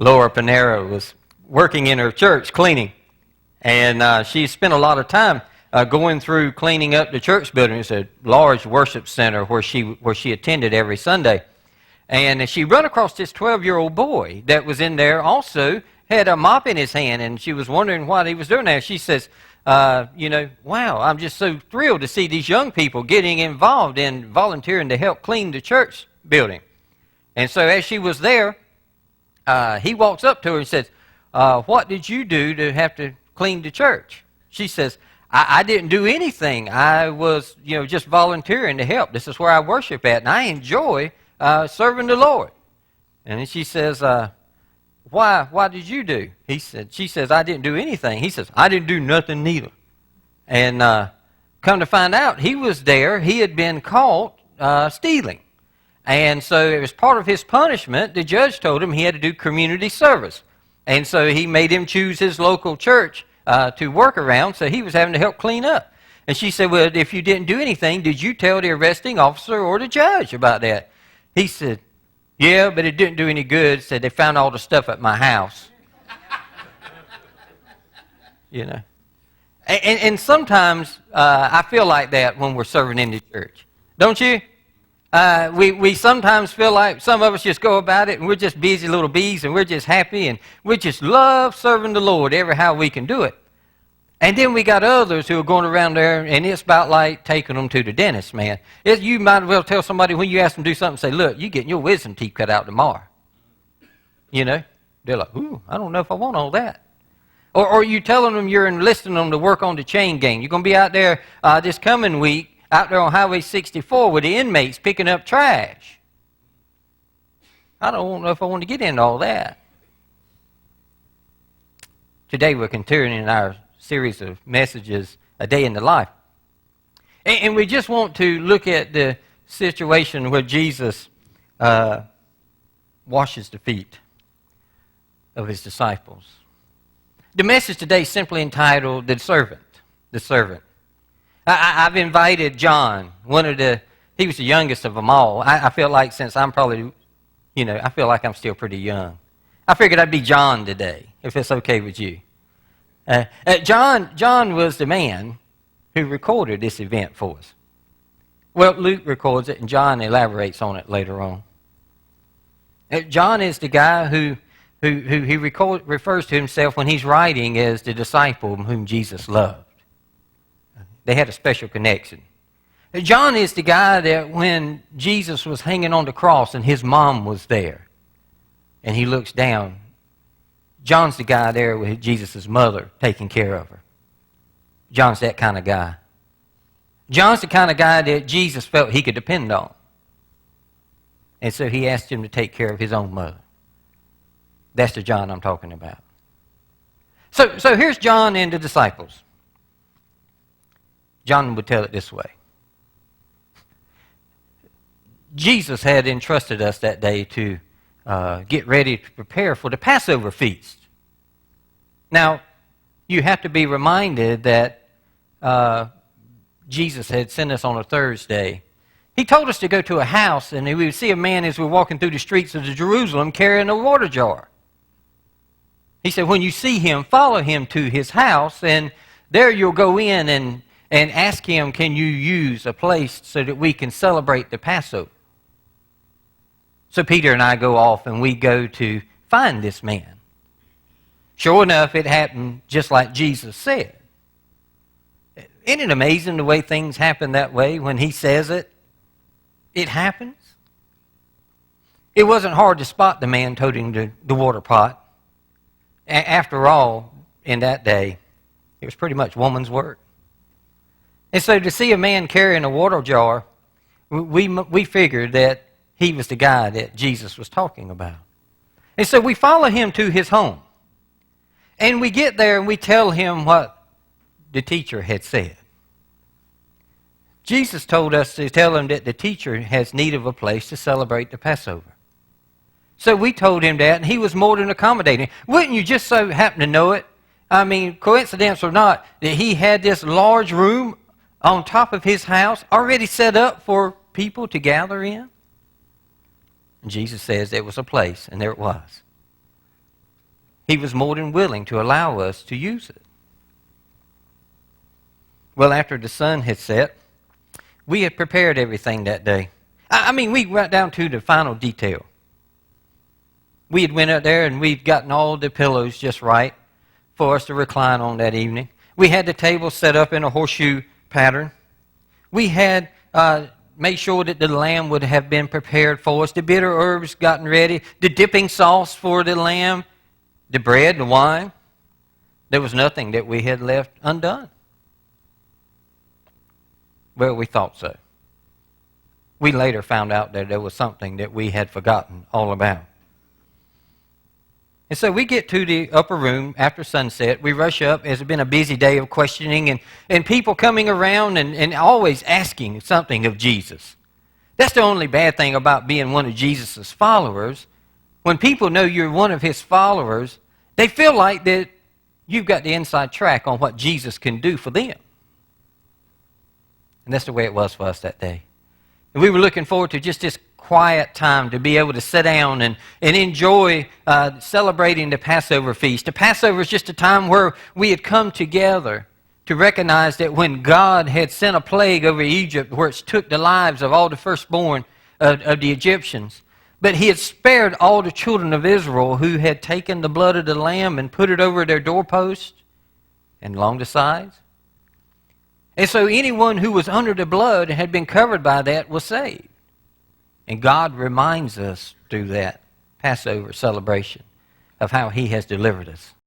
Laura Panera was working in her church cleaning, and she spent a lot of time going through cleaning up the church building. It's a large worship center where she attended every Sunday. And she run across this 12-year-old boy that was in there also, had a mop in his hand, and she was wondering what he was doing there. She says, wow, I'm just so thrilled to see these young people getting involved in volunteering to help clean the church building. And so as she was there, he walks up to her and says, what did you do to have to clean the church? She says, I didn't do anything. I was, just volunteering to help. This is where I worship at, and I enjoy serving the Lord. And then she says, why did you do? She says, I didn't do anything. He says, I didn't do nothing neither. And come to find out, he was there. He had been caught stealing. And so it was part of his punishment. The judge told him he had to do community service. And so he made him choose his local church to work around, so he was having to help clean up. And she said, well, if you didn't do anything, did you tell the arresting officer or the judge about that? He said, yeah, but it didn't do any good. Said they found all the stuff at my house. And sometimes I feel like that when we're serving in the church. Don't you? We sometimes feel like some of us just go about it and we're just busy little bees and we're just happy and we just love serving the Lord every how we can do it. And then we got others who are going around there, and it's about like taking them to the dentist, man. You might as well tell somebody when you ask them to do something, say, look, you're getting your wisdom teeth cut out tomorrow. They're like, ooh, I don't know if I want all that. Or you telling them you're enlisting them to work on the chain gang. You're going to be out there this coming week, out there on Highway 64 with the inmates picking up trash. I don't know if I want to get into all that. Today we're continuing our series of messages, A Day in the Life. And we just want to look at the situation where Jesus washes the feet of his disciples. The message today is simply entitled, The Servant. The Servant. I've invited John, he was the youngest of them all. I feel like since I'm probably, I feel like I'm still pretty young. I figured I'd be John today, if it's okay with you. John was the man who recorded this event for us. Well, Luke records it, and John elaborates on it later on. John is the guy who he refers to himself when he's writing as the disciple whom Jesus loved. They had a special connection. John is the guy that when Jesus was hanging on the cross and his mom was there, and he looks down, John's the guy there with Jesus' mother taking care of her. John's that kind of guy. John's the kind of guy that Jesus felt he could depend on. And so he asked him to take care of his own mother. That's the John I'm talking about. So here's John and the disciples. John would tell it this way. Jesus had entrusted us that day to get ready to prepare for the Passover feast. Now, you have to be reminded that Jesus had sent us on a Thursday. He told us to go to a house, and we would see a man as we were walking through the streets of Jerusalem carrying a water jar. He said, when you see him, follow him to his house, and there you'll go in and ask him, can you use a place so that we can celebrate the Passover? So Peter and I go off and we go to find this man. Sure enough, it happened just like Jesus said. Isn't it amazing the way things happen that way? When he says it, it happens. It wasn't hard to spot the man toting the water pot. After all, in that day, it was pretty much woman's work. And so to see a man carrying a water jar, we figured that he was the guy that Jesus was talking about. And so we follow him to his home. And we get there and we tell him what the teacher had said. Jesus told us to tell him that the teacher has need of a place to celebrate the Passover. So we told him that, and he was more than accommodating. Wouldn't you just so happen to know it? I mean, coincidence or not, that he had this large room on top of his house already set up for people to gather in? And Jesus says there was a place, and there it was. He was more than willing to allow us to use it. Well, after the sun had set, we had prepared everything that day. I mean, we went down to the final detail. We had went out there and we'd gotten all the pillows just right for us to recline on that evening. We had the table set up in a horseshoe pattern. We had made sure that the lamb would have been prepared for us, the bitter herbs gotten ready, the dipping sauce for the lamb, the bread, the wine. There was nothing that we had left undone. Well, we thought so. We later found out that there was something that we had forgotten all about. And so we get to the upper room after sunset. We rush up. It's been a busy day of questioning and people coming around and always asking something of Jesus. That's the only bad thing about being one of Jesus' followers. When people know you're one of his followers, they feel like that you've got the inside track on what Jesus can do for them. And that's the way it was for us that day. And we were looking forward to just this quiet time to be able to sit down and enjoy celebrating the Passover feast. The Passover is just a time where we had come together to recognize that when God had sent a plague over Egypt where it took the lives of all the firstborn of the Egyptians, but he had spared all the children of Israel who had taken the blood of the lamb and put it over their doorposts and along the sides. And so anyone who was under the blood and had been covered by that was saved. And God reminds us through that Passover celebration of how he has delivered us.